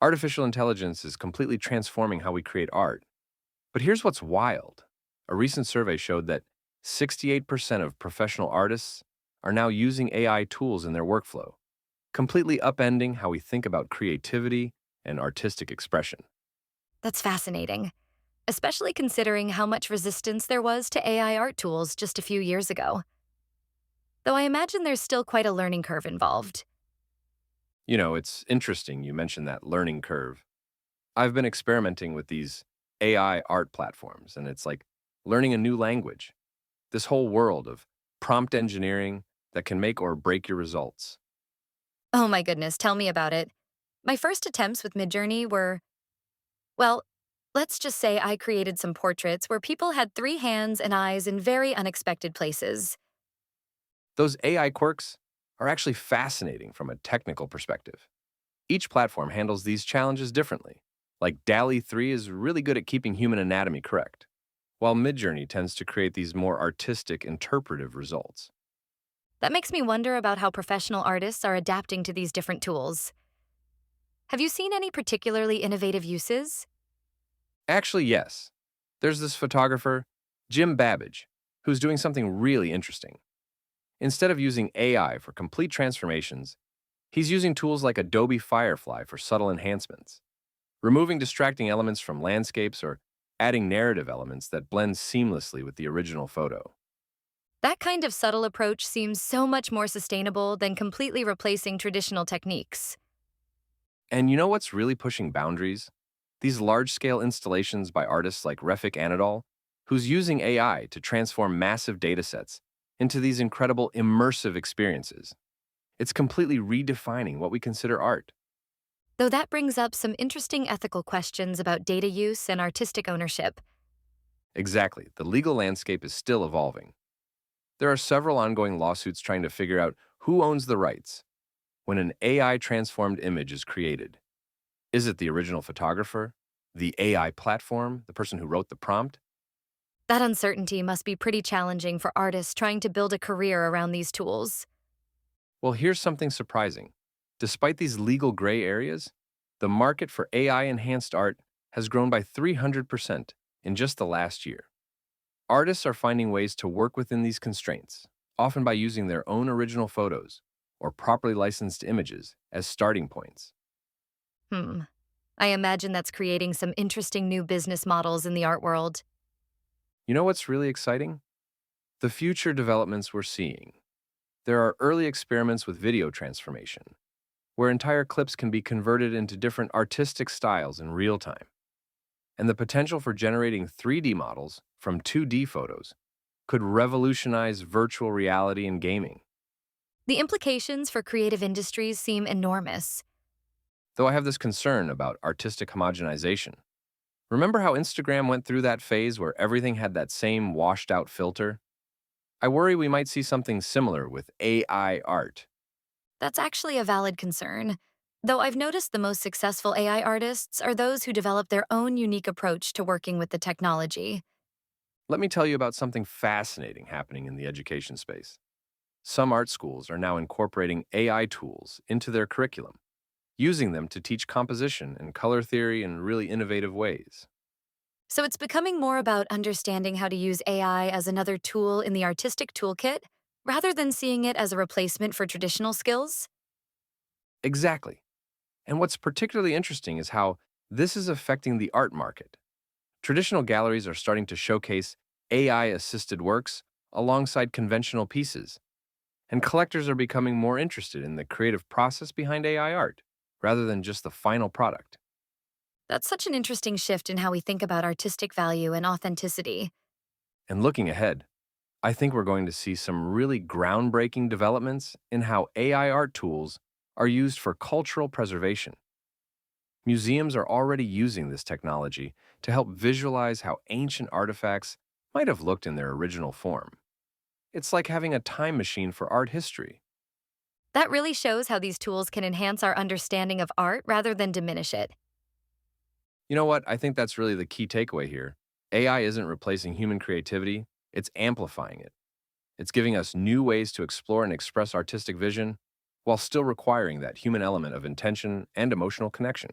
Artificial intelligence is completely transforming how we create art. But here's what's wild. A recent survey showed that 68% of professional artists are now using AI tools in their workflow, completely upending how we think about creativity and artistic expression. That's fascinating, especially considering how much resistance there was to AI art tools just a few years ago. Though I imagine there's still quite a learning curve involved. It's interesting you mentioned that learning curve. I've been experimenting with these AI art platforms, and it's like learning a new language. This whole world of prompt engineering that can make or break your results. Oh my goodness, tell me about it. My first attempts with Midjourney were, well, let's just say I created some portraits where people had three hands and eyes in very unexpected places. Those AI quirks are actually fascinating from a technical perspective. Each platform handles these challenges differently. Like DALL-E 3 is really good at keeping human anatomy correct, while Midjourney tends to create these more artistic, interpretive results. That makes me wonder about how professional artists are adapting to these different tools. Have you seen any particularly innovative uses? Actually, yes. There's this photographer, Jim Babbage, who's doing something really interesting. Instead of using AI for complete transformations, he's using tools like Adobe Firefly for subtle enhancements, removing distracting elements from landscapes or adding narrative elements that blend seamlessly with the original photo. That kind of subtle approach seems so much more sustainable than completely replacing traditional techniques. And you know what's really pushing boundaries? These large-scale installations by artists like Refik Anadol, who's using AI to transform massive datasets into these incredible immersive experiences. It's completely redefining what we consider art. Though that brings up some interesting ethical questions about data use and artistic ownership. Exactly, the legal landscape is still evolving. There are several ongoing lawsuits trying to figure out who owns the rights when an AI transformed image is created. Is it the original photographer, the AI platform, the person who wrote the prompt? That uncertainty must be pretty challenging for artists trying to build a career around these tools. Well, here's something surprising. Despite these legal gray areas, the market for AI enhanced art has grown by 300% in just the last year. Artists are finding ways to work within these constraints, often by using their own original photos or properly licensed images as starting points. Hmm. I imagine that's creating some interesting new business models in the art world. You know what's really exciting? The future developments we're seeing. There are early experiments with video transformation, where entire clips can be converted into different artistic styles in real time. And the potential for generating 3D models from 2D photos could revolutionize virtual reality and gaming. The implications for creative industries seem enormous. Though I have this concern about artistic homogenization. Remember how Instagram went through that phase where everything had that same washed out filter? I worry we might see something similar with AI art. That's actually a valid concern. Though I've noticed the most successful AI artists are those who develop their own unique approach to working with the technology. Let me tell you about something fascinating happening in the education space. Some art schools are now incorporating AI tools into their curriculum, using them to teach composition and color theory in really innovative ways. So it's becoming more about understanding how to use AI as another tool in the artistic toolkit rather than seeing it as a replacement for traditional skills. Exactly. And what's particularly interesting is how this is affecting the art market. Traditional galleries are starting to showcase AI assisted works alongside conventional pieces, and collectors are becoming more interested in the creative process behind AI art rather than just the final product. That's such an interesting shift in how we think about artistic value and authenticity. And looking ahead, I think we're going to see some really groundbreaking developments in how AI art tools are used for cultural preservation. Museums are already using this technology to help visualize how ancient artifacts might have looked in their original form. It's like having a time machine for art history. That really shows how these tools can enhance our understanding of art rather than diminish it. You know what? I think that's really the key takeaway here. AI isn't replacing human creativity, it's amplifying it. It's giving us new ways to explore and express artistic vision while still requiring that human element of intention and emotional connection.